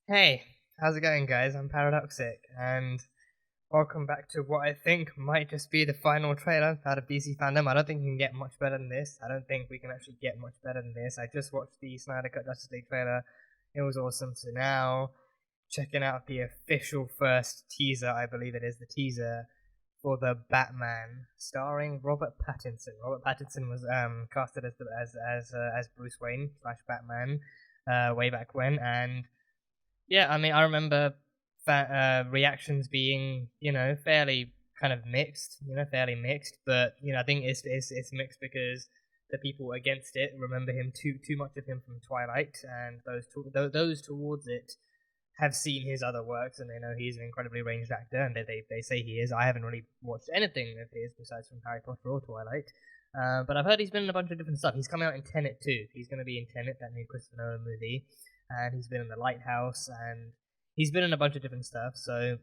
Hey, how's it going, guys? I'm Paradoxic, and welcome back to what I think might just be the final trailer out of DC Fandome. I don't think you can get much better than this. I don't think we can actually get much better than this. I just watched the Snyder Cut Justice League trailer. It was awesome. So now, checking out the official first teaser, I believe it is the teaser for the Batman, starring Robert Pattinson. Robert Pattinson was casted as Bruce Wayne slash Batman way back when, and yeah, I mean, I remember reactions being, fairly kind of mixed, fairly mixed. But I think it's mixed because the people against it remember him too much of him from Twilight, and those towards it have seen his other works, and they know he's an incredibly ranged actor, and they say he is. I haven't really watched anything of his besides from Harry Potter or Twilight. But I've heard he's been in a bunch of different stuff. He's coming out in Tenet too. He's going to be in Tenet, that new Christopher Nolan movie, and he's been in The Lighthouse, and he's been in a bunch of different stuff. So,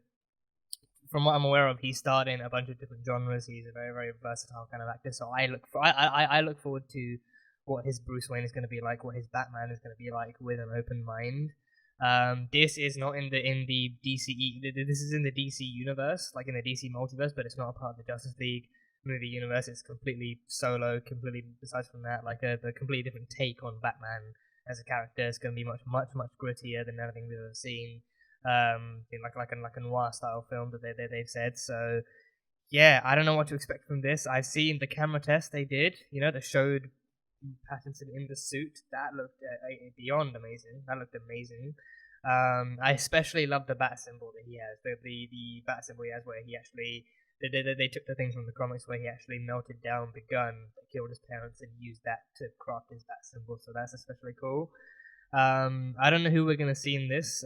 from what I'm aware of, he starred in a bunch of different genres. He's a very, very versatile kind of actor. So I look forward to what his Bruce Wayne is going to be like, what his Batman is going to be like, with an open mind. This is not in the DCE. This is in the DC universe, like in the DC multiverse, but it's not a part of the Justice League movie universe. It's completely solo, completely besides from that, like a completely different take on Batman as a character. Is going to be much grittier than anything we've ever seen. In like a noir style film that they've said. So yeah, I don't know what to expect from this. I've seen the camera test they did, that showed Pattinson in the suit. That looked beyond amazing. That looked amazing. I especially love the bat symbol that he has. The bat symbol he has, where he actually they took the thing from the comics where he actually melted down the gun that killed his parents and used that to craft his bat symbol. So that's especially cool. I don't know who we're gonna see in this.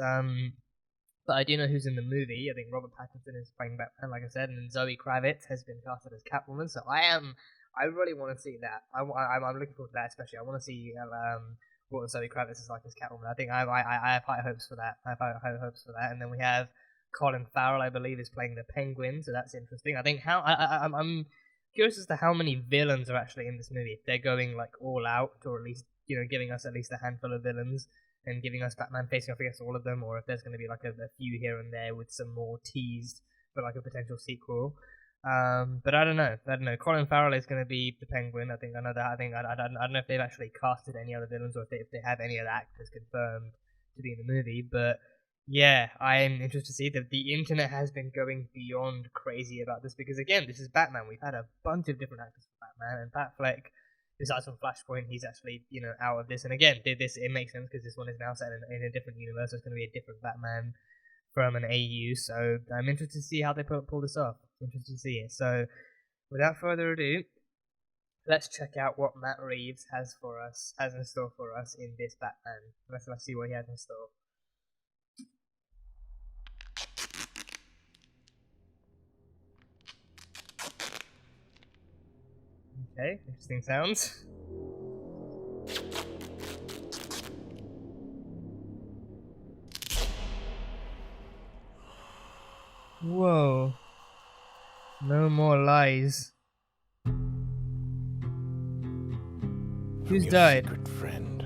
But I do know who's in the movie. I think Robert Pattinson is playing Batman, like I said, and Zoe Kravitz has been casted as Catwoman. So I really want to see that. I'm looking forward to that, especially. I want to see what Zoe Kravitz is like as Catwoman. I think I have high hopes for that. I have high hopes for that. And then we have Colin Farrell, I believe, is playing the Penguin, so that's interesting. I think I'm curious as to how many villains are actually in this movie. If they're going like all out, or at least giving us at least a handful of villains and giving us Batman facing off against all of them, or if there's going to be like a few here and there with some more teased for like a potential sequel. But I don't know. Colin Farrell is going to be the Penguin. I know that. I don't know if they've actually casted any other villains, or if they have any other actors confirmed to be in the movie. But yeah, I'm interested to see that the internet has been going beyond crazy about this, because again, this is Batman. We've had a bunch of different actors for Batman, and Batfleck, besides from Flashpoint, he's actually, out of this. And again, it makes sense because this one is now set in a different universe. So it's going to be a different Batman from an AU. So I'm interested to see how they pull this off. Interested to see it. So without further ado, let's check out what Matt Reeves has in store for us in this Batman. Let's see what he has in store. Okay, interesting sounds. Whoa. No more lies. Who's died? Secret friend.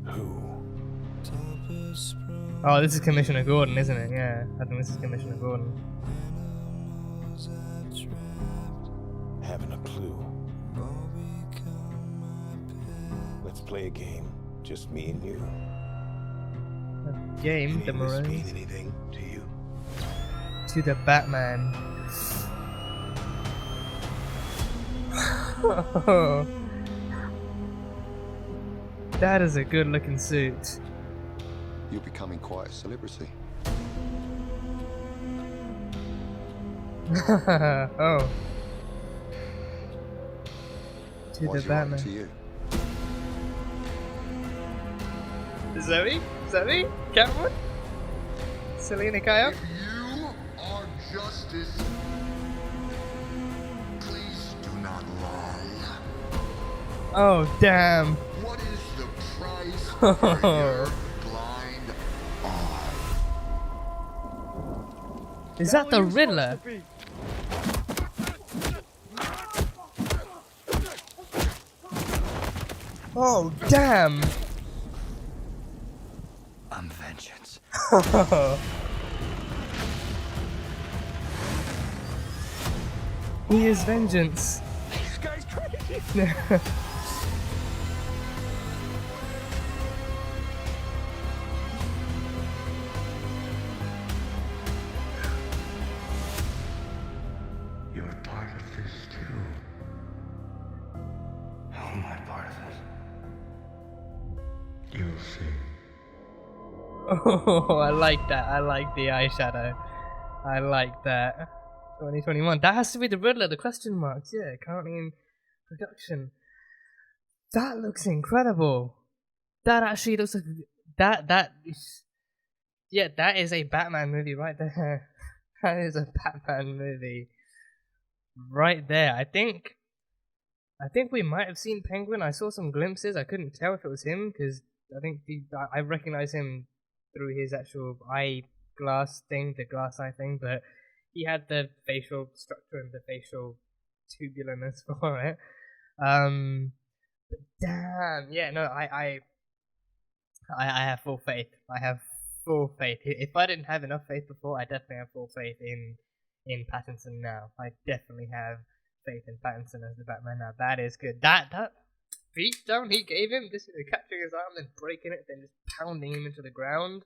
Who? Oh, this is Commissioner Gordon, isn't it? Yeah, I think this is Commissioner Gordon. Haven't a clue. Let's play a game. Just me and you. A game, the Maroons. Mean anything to you? To the Batman. That is a good looking suit. You're becoming quite a celebrity. Oh. To Why's the your eye Batman. to you? Zoe? Catwoman? Selena Kyle? You are justice. Please do not lie. Oh, damn. What is the price for your blind eye? Is that the Riddler? Oh, damn! He is vengeance. This guy's crazy. You're part of this too. How am I part of it? You'll see. Oh, I like that. I like the eyeshadow. I like that. 2021. That has to be the Riddler, the question marks. Yeah, currently in production. That looks incredible. That actually looks like that is a Batman movie right there. That is a Batman movie right there. I think we might have seen Penguin. I saw some glimpses. I couldn't tell if it was him because I think I recognize him through his actual eyeglass thing, the glass eye thing, but he had the facial structure and the facial tubularness for it. But damn, yeah, no, I have full faith. I have full faith. If I didn't have enough faith before, I definitely have full faith in Pattinson now. I definitely have faith in Pattinson as the Batman now. That is good. That beatdown he gave him, just catching his arm, then breaking it, then just pounding him into the ground.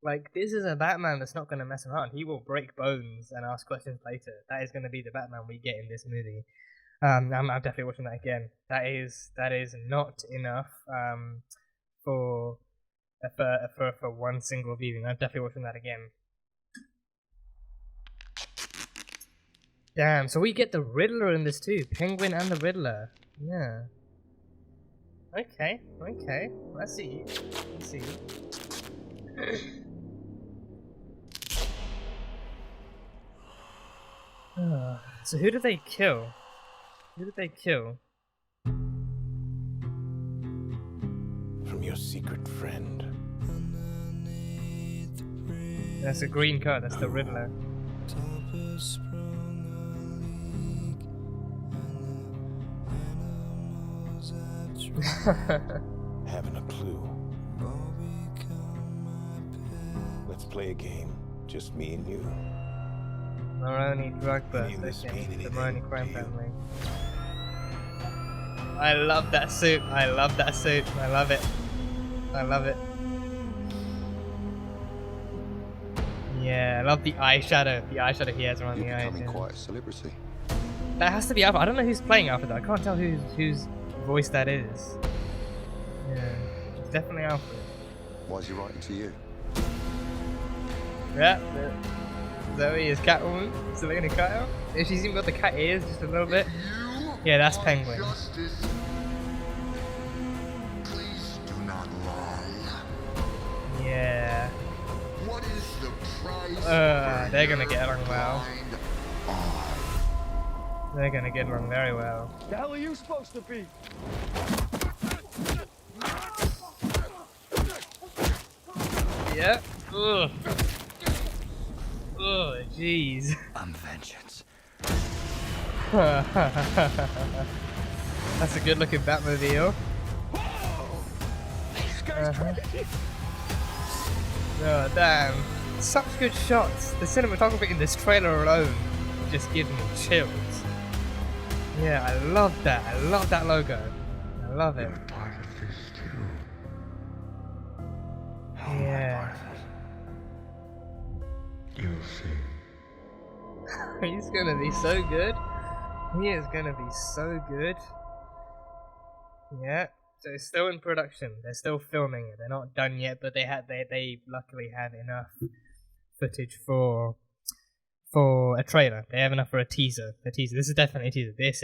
Like, this is a Batman that's not going to mess around. He will break bones and ask questions later. That is going to be the Batman we get in this movie. I'm definitely watching that again. That is not enough for one single viewing. I'm definitely watching that again. Damn, so we get the Riddler in this too. Penguin and the Riddler. Yeah. Okay. Let's see. So who did they kill? From your secret friend. That's a green card, that's the Riddler. Haven't a clue. Let's play a game. Just me and you. Maroni drug bust, Any of this okay. mean The anything Maroni crime to you? family. I love that suit. I love it. Yeah, I love the eyeshadow. The eyeshadow he has around You're the eyes. becoming Yeah. quite a celebrity. That has to be Alpha. I don't know who's playing Alpha though. I can't tell whose voice that is. Yeah, it's definitely Alpha. Why is he writing to you? Yeah, Zoe is Catwoman. Selena Kyle. If she's even got the cat ears just a little bit. Yeah, that's Penguin. Justice. Please do not lie. Yeah. What is the price? They're gonna get along well. blind eye? They're gonna get along very well. The hell are you supposed to be? Yeah. Ugh. Oh, jeez. I'm vengeance. That's a good looking Batmobile. Oh, damn. Such good shots. The cinematography in this trailer alone just gives me chills. Yeah, I love that. I love that logo. I love it. You're part of this too. How Yeah. am I part of it? You'll see. He's gonna be so good. He is gonna be so good. Yeah. So it's still in production. They're still filming it. They're not done yet, but they luckily have enough footage for a trailer. They have enough for a teaser. This is definitely a teaser. This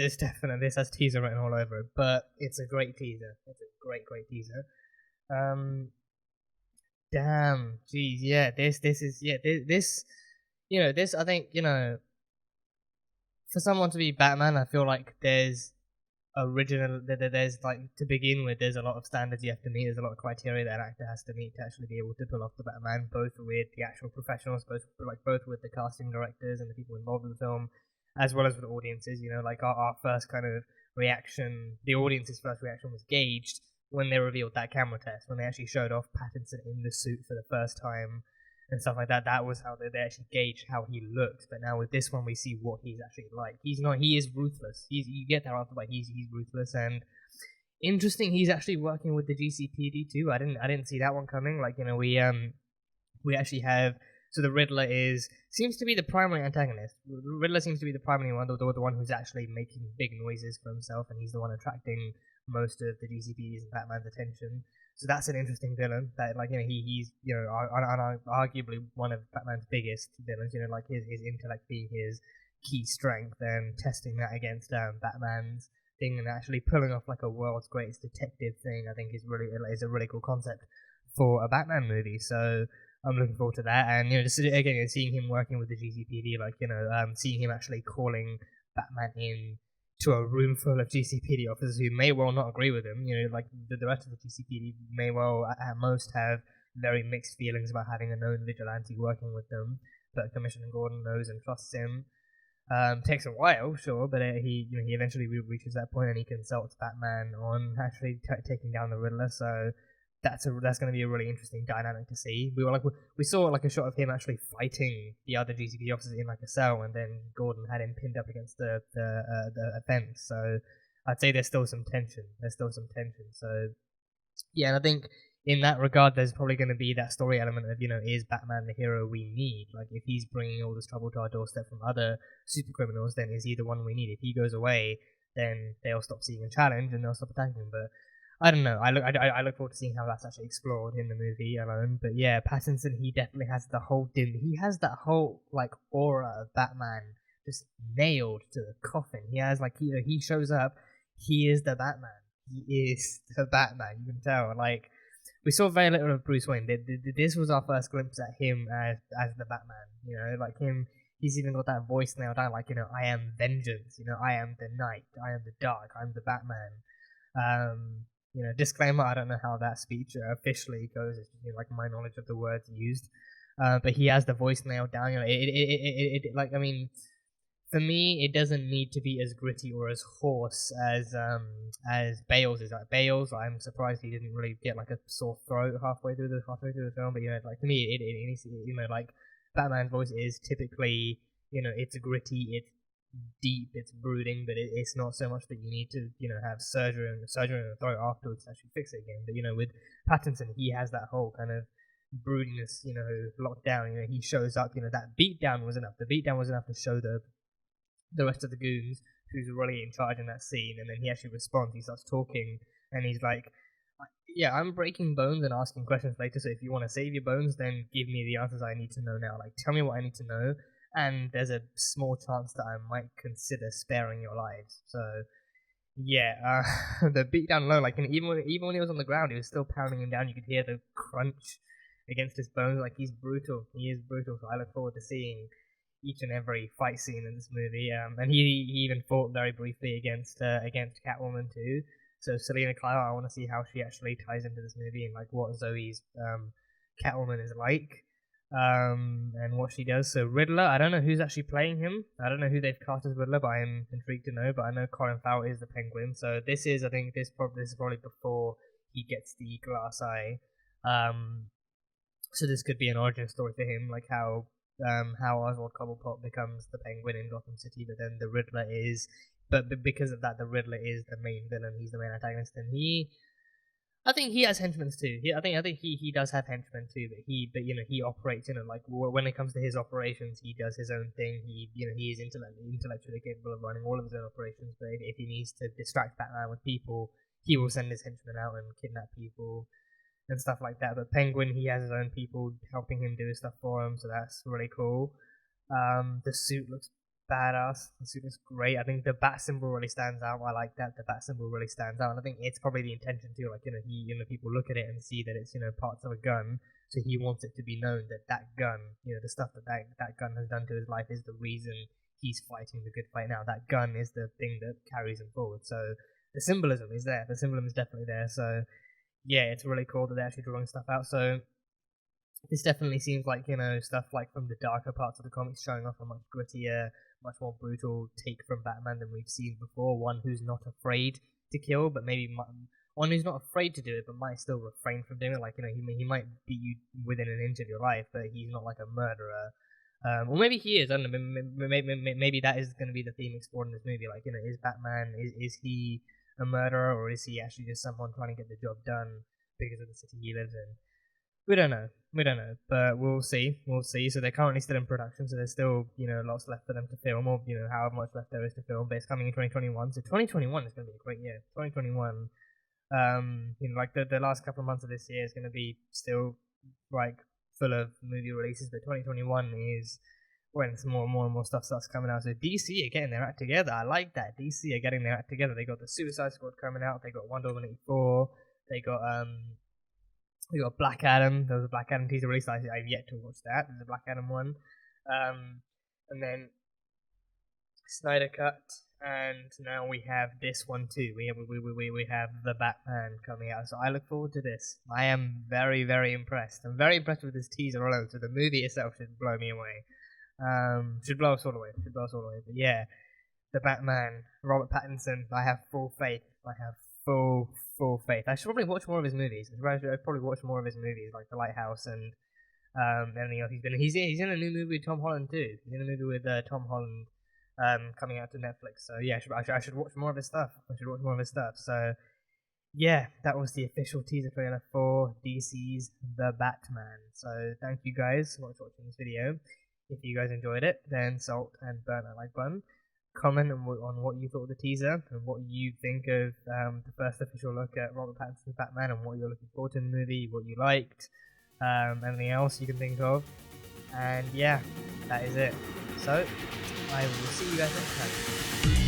has teaser written all over it. But it's a great teaser. It's a great teaser. Damn. Jeez. Yeah. This I think, for someone to be Batman, I feel like there's like, to begin with, there's a lot of standards you have to meet. There's a lot of criteria that an actor has to meet to actually be able to pull off the Batman, both with the actual professionals, both with the casting directors and the people involved in the film, as well as with audiences. Like our first kind of reaction, the audience's first reaction was gauged when they revealed that camera test, when they actually showed off Pattinson in the suit for the first time. and stuff like that. That was how they actually gauged how he looked. But now with this one, we see what he's actually like. He's not. He is ruthless. You get that after, like he's ruthless and interesting. He's actually working with the GCPD too. I didn't see that one coming. Like we actually have. So the Riddler seems to be the primary antagonist. Riddler seems to be the primary one, the one who's actually making big noises for himself, and he's the one attracting most of the GCPD's and Batman's attention. So that's an interesting villain. That he's arguably one of Batman's biggest villains. Like his intellect being his key strength, and testing that against Batman's thing, and actually pulling off like a world's greatest detective thing. I think is a really cool concept for a Batman movie. So I'm looking forward to that, and just again seeing him working with the GCPD, seeing him actually calling Batman in to a room full of GCPD officers who may well not agree with him. Like the rest of the GCPD may well at most have very mixed feelings about having a known vigilante working with them, but Commissioner Gordon knows and trusts him. Takes a while, sure, but he eventually reaches that point, and he consults Batman on actually taking down the Riddler. So that's going to be a really interesting dynamic to see. We saw like a shot of him actually fighting the other GCPD officers in like a cell, and then Gordon had him pinned up against the fence. So I'd say there's still some tension. So yeah, and I think in that regard, there's probably going to be that story element of is Batman the hero we need? Like if he's bringing all this trouble to our doorstep from other super criminals, then is he the one we need? If he goes away, then they'll stop seeing a challenge and they'll stop attacking him. But I don't know. I look forward to seeing how that's actually explored in the movie alone. But yeah, Pattinson, he definitely has the whole he has that whole like aura of Batman just nailed to the coffin. He has like he shows up, he is the Batman. He is the Batman. You can tell. Like we saw very little of Bruce Wayne. This was our first glimpse at him as the Batman. Like him. He's even got that voice nailed down. Like I am vengeance. I am the night. I am the dark. I'm the Batman. Disclaimer, I don't know how that speech officially goes. It's like my knowledge of the words used. But he has the voice nailed down. For me, it doesn't need to be as gritty or as hoarse as Bale's is. Like Bale's, I'm surprised he didn't really get like a sore throat halfway through the film. But to me, it needs to, like Batman's voice is typically, it's gritty, it's deep, it's brooding, but it's not so much that you need to have surgery in the throat afterwards to actually fix it again. But with Pattinson, he has that whole kind of broodiness locked down. He shows up, that beatdown was enough. The beatdown was enough to show the rest of the goons who's really in charge in that scene, and then he actually responds. He starts talking, and he's like, yeah, I'm breaking bones and asking questions later, so if you want to save your bones, then give me the answers I need to know now. Like, tell me what I need to know, and there's a small chance that I might consider sparing your lives. So, yeah, the beatdown low, like, even when he was on the ground, he was still pounding him down. You could hear the crunch against his bones. Like, he's brutal. He is brutal, so I look forward to seeing each and every fight scene in this movie. And he even fought very briefly against Catwoman too. So Selena Kyle, I want to see how she actually ties into this movie and like what Zoe's Catwoman is like, and what she does. So Riddler, I don't know who's actually playing him. I don't know who they've cast as Riddler, but I'm intrigued to know. But I know Colin Farrell is the Penguin. So this is probably before he gets the glass eye. So this could be an origin story for him, like how Oswald Cobblepot becomes the Penguin in Gotham City, but then the Riddler is. But because of that, the Riddler is the main villain. He's the main antagonist, and I think he has henchmen too. I think he does have henchmen too. But he operates like when it comes to his operations, he does his own thing. He is intellectually capable of running all of his own operations. But if he needs to distract Batman with people, he will send his henchmen out and kidnap people and stuff like that. But Penguin, he has his own people helping him do his stuff for him, so that's really cool. The suit looks badass. The suit looks great. I think the bat symbol really stands out. I like that. The bat symbol really stands out, and I think it's probably the intention too. Like people look at it and see that it's parts of a gun, so he wants it to be known that that gun, the stuff that gun has done to his life is the reason he's fighting the good fight now. That gun is the thing that carries him forward. So the symbolism is there. The symbolism is definitely there. So yeah, it's really cool that they're actually drawing stuff out. So this definitely seems like stuff like from the darker parts of the comics showing off a much grittier, much more brutal take from Batman than we've seen before. One who's not afraid to kill, but maybe one who's not afraid to do it, but might still refrain from doing it. Like, he might beat you within an inch of your life, but he's not like a murderer. Or maybe he is. I don't know. Maybe that is going to be the theme explored in this movie. Like, is Batman, is he a murderer, or is he actually just someone trying to get the job done because of the city he lives in? We don't know, but we'll see. So they're currently still in production, so there's still, lots left for them to film, or, however much left there is to film, but it's coming in 2021, so 2021 is going to be a great year. 2021, like the last couple of months of this year is going to be still, like, full of movie releases, but 2021 is when some more and more stuff starts coming out. So DC are getting their act together. I like that. DC are getting their act together. They got the Suicide Squad coming out, they got Wonder Woman 84, they got Black Adam. There was a Black Adam teaser release. I've yet to watch that. There's a Black Adam one. And then Snyder Cut. And now we have this one too. We have The Batman coming out. So I look forward to this. I am very, very impressed. I'm very impressed with this teaser alone. So the movie itself should blow me away. Should blow us all away. But yeah, The Batman, Robert Pattinson. I have full faith. Full faith. I should probably watch more of his movies. I'd probably watch more of his movies, like The Lighthouse and anything else he's in a new movie with Tom Holland too. He's in a movie with Tom Holland coming out to Netflix. So yeah, I should watch more of his stuff. So yeah, that was the official teaser trailer for DC's The Batman. So thank you guys for watching this video. If you guys enjoyed it, then salt and burn that like button. Comment on what you thought of the teaser and what you think of the first official look at Robert Pattinson's Batman and what you're looking forward to in the movie, what you liked, anything else you can think of. And yeah, that is it. So I will see you guys next time.